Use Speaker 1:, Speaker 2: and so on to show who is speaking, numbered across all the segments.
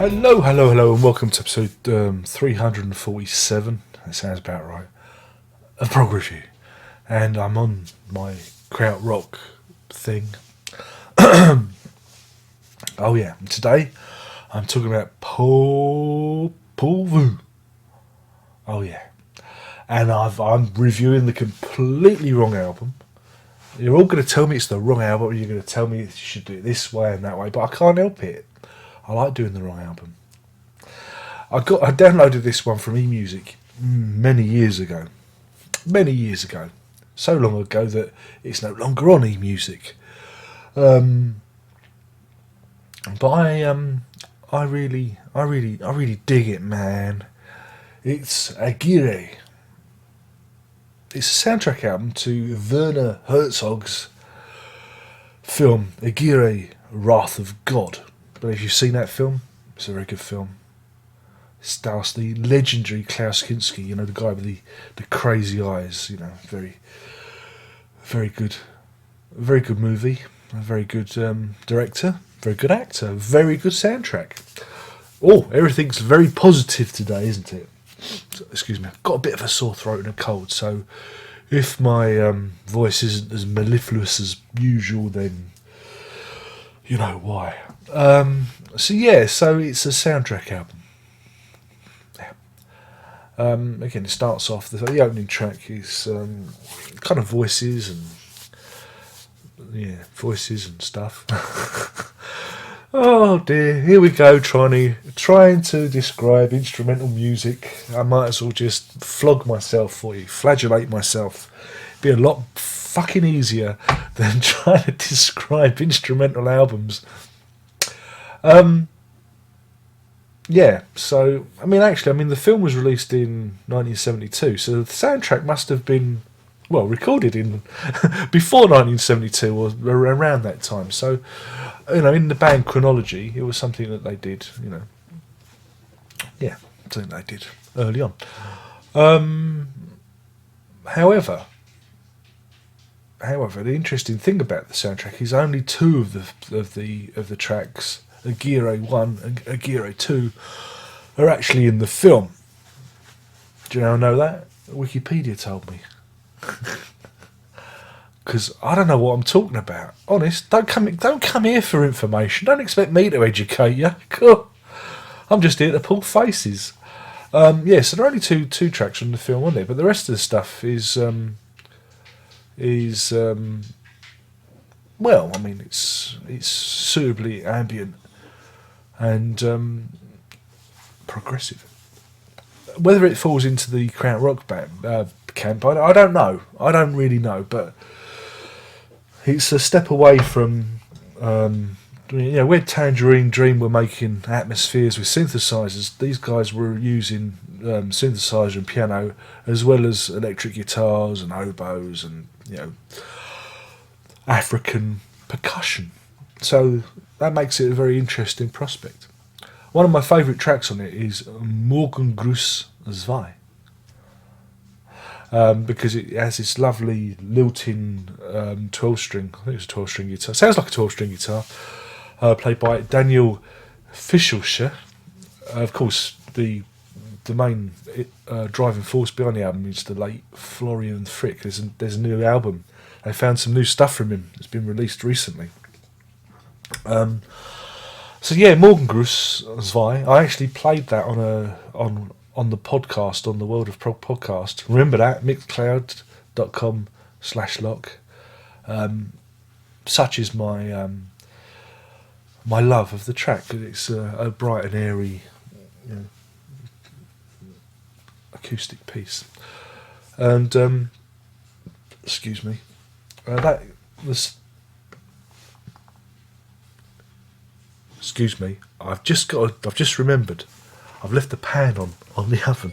Speaker 1: Hello, hello, hello, and welcome to episode 347. That sounds about right. Of Prog Review. And I'm on my kraut rock thing. Oh yeah, today I'm talking about Popol. Oh yeah. And I'm reviewing the completely wrong album. You're all going to tell me it's the wrong album, you're going to tell me you should do it this way and that way, but I can't help it. I like doing the wrong album. I downloaded this one from eMusic many years ago. So long ago that it's no longer on eMusic. But I really dig it, man. It's Aguirre. It's a soundtrack album to Werner Herzog's film Aguirre, Wrath of God. But if you've seen that film, it's a very good film. It stars the legendary Klaus Kinski, the guy with the crazy eyes, very, very good movie, a very good director, very good actor, very good soundtrack. Oh, everything's very positive today, isn't it? So, excuse me, I've got a bit of a sore throat and a cold, so if my voice isn't as mellifluous as usual, then you know why. So it's a soundtrack album. Again, it starts off, the opening track is kind of voices and stuff. Oh dear, here we go, trying to describe instrumental music. I might as well just flog myself for you, flagellate myself. Be a lot fucking easier than trying to describe instrumental albums. So the film was released in 1972, so the soundtrack must have been recorded in before 1972 or around that time. So, in the band chronology, it was something that they did. Something they did early on. However, the interesting thing about the soundtrack is only two of the tracks, Aguirre 1 and Aguirre 2, are actually in the film. Do you know that? Wikipedia told me. Because I don't know what I'm talking about. Honest, don't come here for information. Don't expect me to educate you. Cool. I'm just here to pull faces. So there are only two tracks from the film on there, but the rest of the stuff is it's suitably ambient and progressive. Whether it falls into the kraut rock camp, I don't know. I don't really know, but it's a step away from where Tangerine Dream were making atmospheres with synthesizers. These guys were using synthesizer and piano as well as electric guitars and oboes and African percussion. So that makes it a very interesting prospect. One of my favourite tracks on it is Morgengruß 2. Because it has this lovely lilting 12-string, I think it's a 12-string guitar. Sounds like a 12-string guitar, played by Daniel Fischelsche. Of course, the main driving force behind the album is the late Florian Frick. There's a new album. They found some new stuff from him that's been released recently. Morgengruß 2. I actually played that on the podcast, on the World of Prog podcast. Remember that, mixcloud.com/lock. Such is my my love of the track. It's a bright and airy acoustic piece. And excuse me, that was. Excuse me, I've just remembered. I've left the pan on the oven.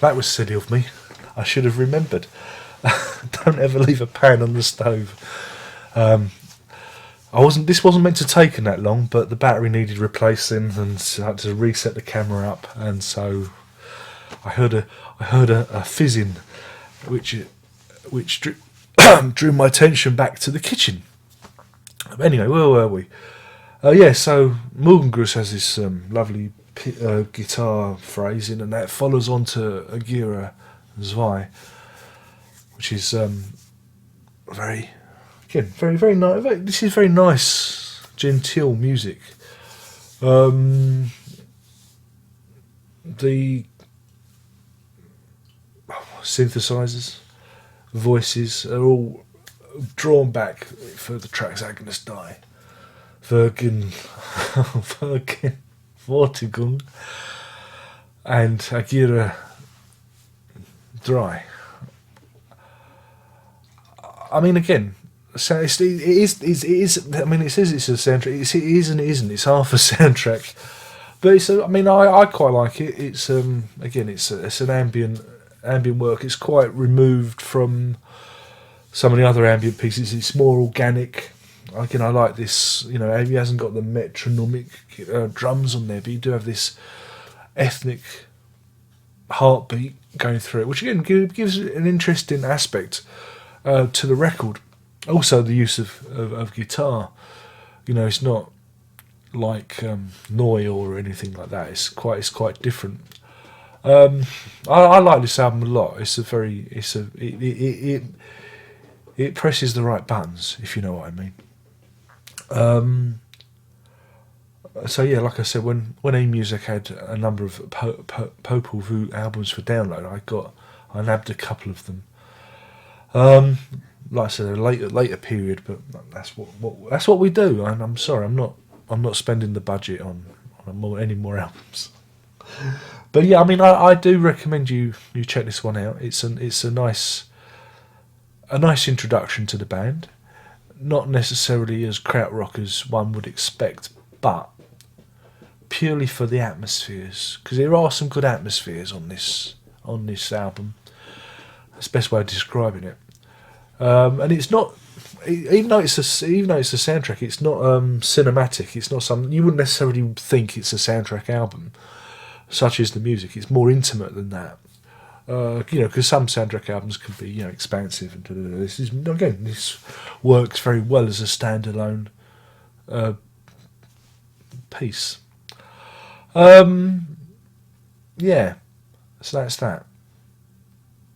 Speaker 1: That was silly of me. I should have remembered. Don't ever leave a pan on the stove. This wasn't meant to take that long, but the battery needed replacing, and so I had to reset the camera up, and so I heard a fizzing, which drew my attention back to the kitchen. Anyway, where were we? Yeah, so Morgengruss has this lovely guitar phrasing, and that follows on to Aguirre Zwei, which is very, again, very nice. This is very nice, genteel music. The synthesizers, voices are all drawn back for the tracks Agnes Die, Vergen, Vortigung, and Aguirre Dry. I mean, again, so it is. I mean, it says it's a soundtrack. It is and it isn't. It's half a soundtrack, but it's. I mean, I quite like it. It's again, it's an ambient work. It's quite removed from some of the other ambient pieces. It's more organic. Again, I like this. You know, he hasn't got the metronomic drums on there, but you do have this ethnic heartbeat going through it, which again gives an interesting aspect to the record. Also, the use of guitar. You know, it's not like Noi or anything like that. It's quite different. I like this album a lot. It presses the right buttons, if you know what I mean. So yeah, like I said, when eMusic had a number of Popol Vuh albums for download, I nabbed a couple of them. Like I said, a later period, but that's what we do. And I'm sorry, I'm not spending the budget on any more albums. But yeah, I mean, I do recommend you check this one out. It's a nice introduction to the band. Not necessarily as krautrock as one would expect, but purely for the atmospheres, because there are some good atmospheres on this album. That's the best way of describing it. And it's not, even though it's a soundtrack, it's not cinematic. It's not something you wouldn't necessarily think it's a soundtrack album, such as the music. It's more intimate than that. You know, because some soundtrack albums can be, you know, expansive and this works very well as a standalone piece. Yeah, so that's that.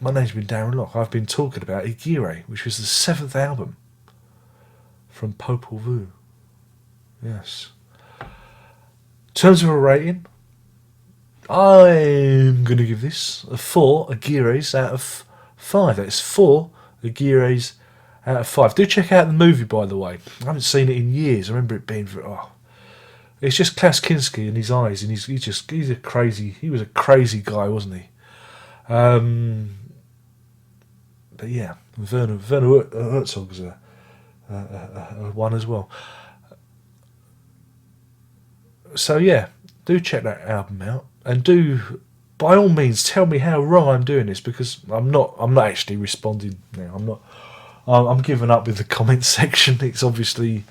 Speaker 1: My name's been Darren Locke. I've been talking about Aguirre, which was the 7th album from Popol Vuh. Yes. In terms of a rating, I'm going to give this a 4 Aguirres out of 5. That's 4 Aguirres out of 5. Do check out the movie, by the way. I haven't seen it in years. I remember it being it's just Klaus Kinski and his eyes, and he was a crazy guy, wasn't he? But yeah, Werner Herzog's a one as well. So yeah, do check that album out, and do by all means tell me how wrong I'm doing this, because I'm not actually responding now. I'm giving up with the comment section. It's obviously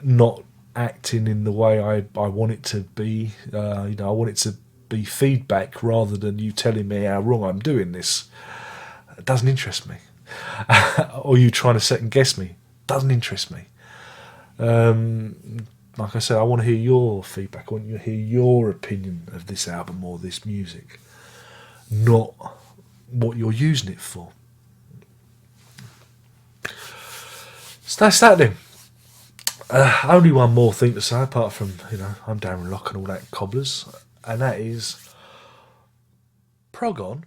Speaker 1: not acting in the way I want it to be. I want it to be feedback rather than you telling me how wrong I'm doing this. It doesn't interest me. Or you trying to second guess me. Doesn't interest me. Like I said, I want to hear your feedback. I want you to hear your opinion of this album or this music, not what you're using it for. So that's that then. Only one more thing to say, apart from, I'm Darren Locke and all that cobblers, and that is Prog on.